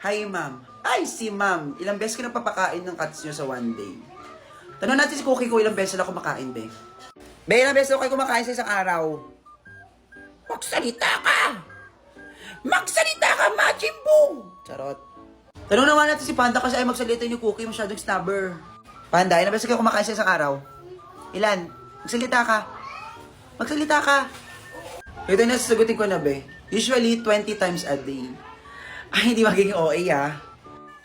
Hi, ma'am. Ay, si ma'am. Ilang beses ko napapakain ng cats nyo sa one day? Tanong natin si Cookie ko ilang beses na kumakain, be. Be, ilang beses na kayo kumakain sa isang araw? Magsalita ka! Magsalita ka, Majimbo! Charot. Tanong naman natin si Panda kasi ay magsalita yung Cookie, masyadong snubber. Panda, ilang beses kayo kumakain sa isang araw? Ilan? Magsalita ka. Magsalita ka. Ito na sasagutin ko na, be. Usually, 20 times a day. Ay, hindi magiging OA, ah.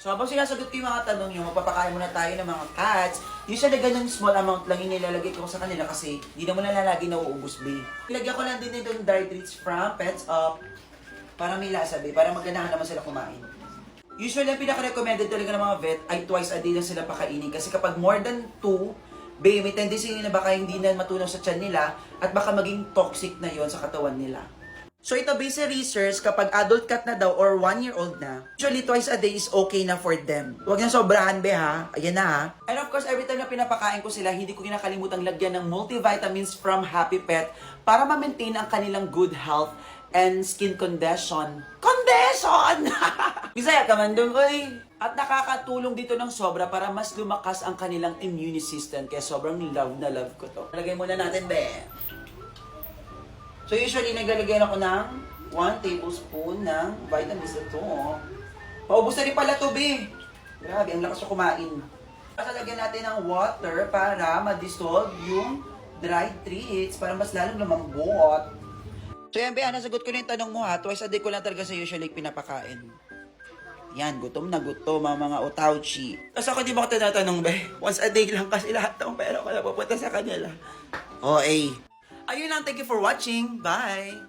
So, habang sinasagot ko yung mga tanong nyo, magpapakain muna tayo ng mga cats. Usually, ganyan small amount lang yung nilalagay ko sa kanila kasi hindi naman na lagi nauubos, be. Ilagyan ko lang din itong dry treats from Pets Up para may lasa, be. Para maganahan naman sila kumain. Usually, ang pinaka-recommended talaga ng mga vet ay twice a day lang sila pakainin. Kasi kapag more than 2, be, may tendency na baka hindi na matunaw sa tiyan nila at baka maging toxic na yon sa katawan nila. So ito based sa research, kapag adult cat na daw or 1-year-old na, usually twice a day is okay na for them. Huwag na sobrahan, be, ha? Ayan na, ha? And of course, every time na pinapakain ko sila, hindi ko kinakalimutang lagyan ng multivitamins from Happy Pet para ma-maintain ang kanilang good health and skin condition. Condition! Bisaya ka man dun, oy! At nakakatulong dito ng sobra para mas lumakas ang kanilang immune system. Kaya sobrang love na love ko to. Lagay muna natin, be. So usually, naglalagay ako ng 1 tablespoon ng vitamins ito. Paubos na rin pala to, be. Grabe, ang lakas ko kumain. Lagyan natin ng water para ma-dissolve yung dried treats para mas lalong lumambot. So yan, be, nasagot ko na yung tanong mo, ha. Twice a day ko lang talaga sa usually pinapakain. Yan, gutom na gutom ang mga utauchi. Kasi ako di ba ko tinatanong, be? Once a day lang kasi lahat ng pera ko na pupunta sa kanila. Okay. Ayun lang, thank you for watching. Bye!